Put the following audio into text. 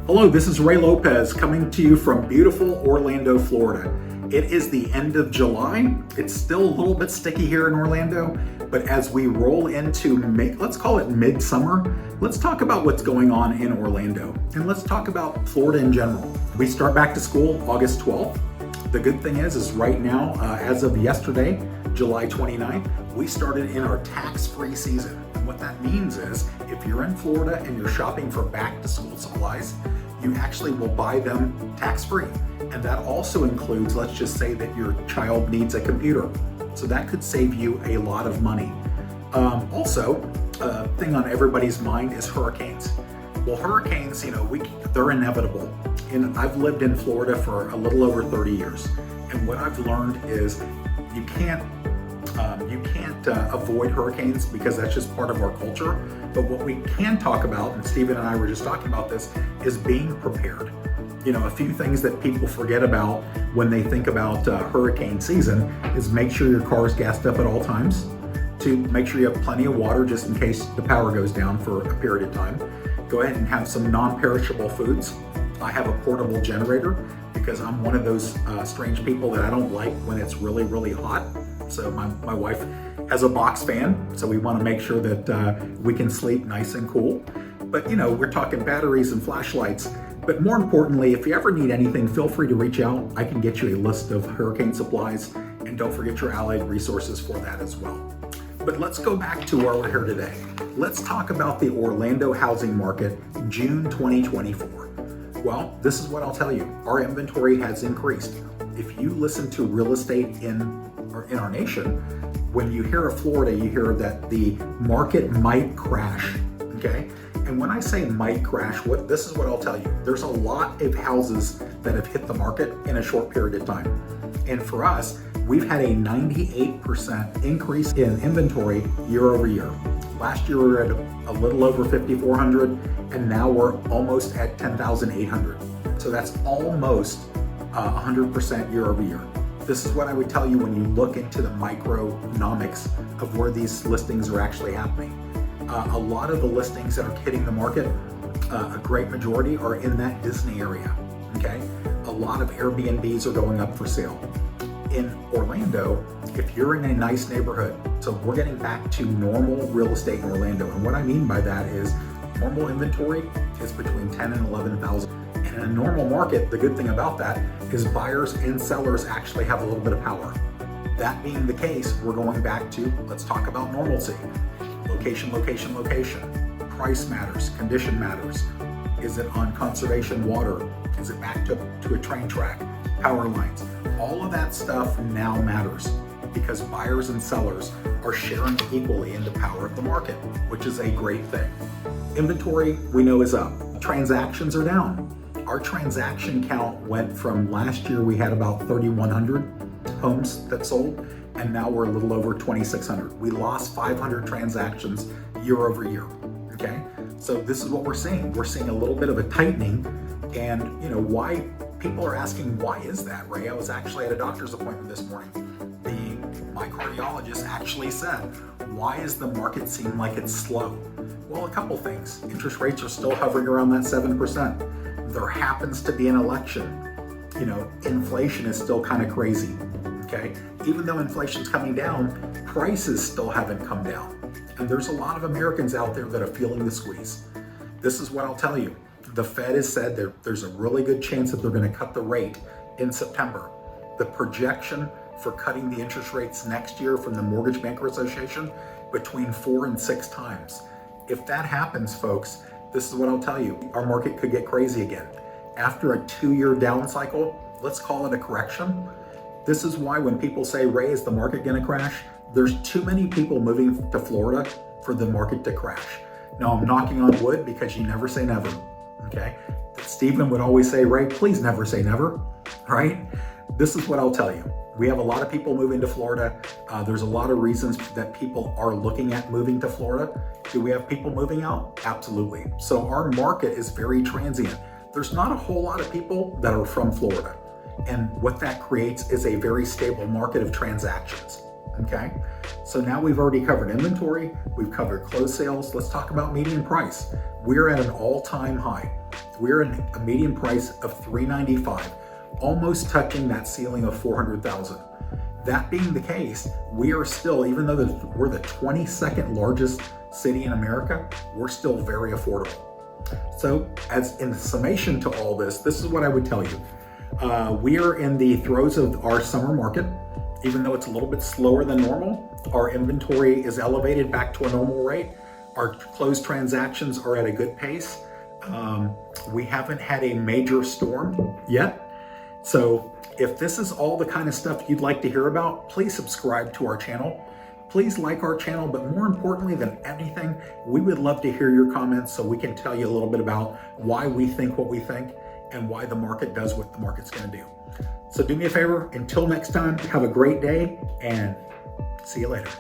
Hello, this is Ray Lopez coming to you from beautiful Orlando, Florida. It is the end of July. It's still a little bit sticky here in Orlando, but as we roll into, let's call it midsummer, let's talk about what's going on in Orlando, and let's talk about Florida in general. We start back to school August 12th. The good thing is right now, as of yesterday, July 29th, we started in our tax-free season. And what that means is if you're in Florida and you're shopping for back-to-school supplies, you actually will buy them tax-free. And that also includes, let's just say that your child needs a computer. So that could save you a lot of money. Also, a thing on everybody's mind is hurricanes. Well, hurricanes, they're inevitable. And I've lived in Florida for a little over 30 years. And what I've learned is you can't avoid hurricanes because that's just part of our culture. But what we can talk about, and Stephen and I were just talking about this, is being prepared. A few things that people forget about when they think about hurricane season is make sure your car is gassed up at all times, to make sure you have plenty of water just in case the power goes down for a period of time. Go ahead and have some non-perishable foods. I have a portable generator because I'm one of those strange people that I don't like when it's really, really hot. So my wife has a box fan, so we want to make sure that we can sleep nice and cool. But we're talking batteries and flashlights. But more importantly, if you ever need anything, feel free to reach out. I can get you a list of hurricane supplies, and don't forget your allied resources for that as well. But let's go back to where we're here today. Let's talk about the Orlando housing market, June 2024. Well, this is what I'll tell you. Our inventory has increased. If you listen to real estate in our nation, when you hear of Florida, you hear that the market might crash, okay? And when I say might crash, this is what I'll tell you. There's a lot of houses that have hit the market in a short period of time. And for us, we've had a 98% increase in inventory year over year. Last year we were at a little over 5,400, and now we're almost at 10,800. So that's almost 100% year over year. This is what I would tell you when you look into the micronomics of where these listings are actually happening. A lot of the listings that are hitting the market, a great majority are in that Disney area, okay? A lot of Airbnbs are going up for sale. In Orlando, if you're in a nice neighborhood, so we're getting back to normal real estate in Orlando. And what I mean by that is normal inventory is between 10 and 11,000. And in a normal market, the good thing about that is buyers and sellers actually have a little bit of power. That being the case, we're going back to, let's talk about normalcy. Location, location, location. Price matters, condition matters. Is it on conservation water? Is it back to a train track? Power lines? All of that stuff now matters because buyers and sellers are sharing equally in the power of the market, which is a great thing. Inventory, we know, is up. Transactions are down. Our transaction count went from last year, we had about 3,100 homes that sold, and now we're a little over 2,600. We lost 500 transactions year over year, okay? So this is what we're seeing. We're seeing a little bit of a tightening, and why people are asking, why is that, Ray? I was actually at a doctor's appointment this morning. My cardiologist actually said, why does the market seem like it's slow? Well, a couple things. Interest rates are still hovering around that 7%. There happens to be an election. Inflation is still kind of crazy, okay? Even though inflation's coming down, prices still haven't come down. And there's a lot of Americans out there that are feeling the squeeze. This is what I'll tell you. The Fed has said there's a really good chance that they're going to cut the rate in September. The projection for cutting the interest rates next year from the Mortgage Banker Association, between 4 and 6 times. If that happens, folks, this is what I'll tell you. Our market could get crazy again. After a 2-year down cycle, let's call it a correction. This is why when people say, Ray, is the market going to crash? There's too many people moving to Florida for the market to crash. Now, I'm knocking on wood because you never say never, okay? Stephen would always say, Ray, please never say never, right? This is what I'll tell you. We have a lot of people moving to Florida. There's a lot of reasons that people are looking at moving to Florida. Do we have people moving out? Absolutely. So our market is very transient. There's not a whole lot of people that are from Florida. And what that creates is a very stable market of transactions, okay? So now we've already covered inventory, we've covered closed sales. Let's talk about median price. We're at an all-time high. we're in a median price of $395, almost touching that ceiling of $400,000. That being the case, we are still, even though we're the 22nd largest city in America, we're still very affordable. So as in summation to all this, this is what I would tell you. We are in the throes of our summer market. Even though it's a little bit slower than normal, our inventory is elevated back to a normal rate. Our closed transactions are at a good pace. We haven't had a major storm yet. So if this is all the kind of stuff you'd like to hear about, please subscribe to our channel. Please like our channel, but more importantly than anything, we would love to hear your comments so we can tell you a little bit about why we think what we think and why the market does what the market's going to do. So do me a favor, until next time, have a great day and see you later.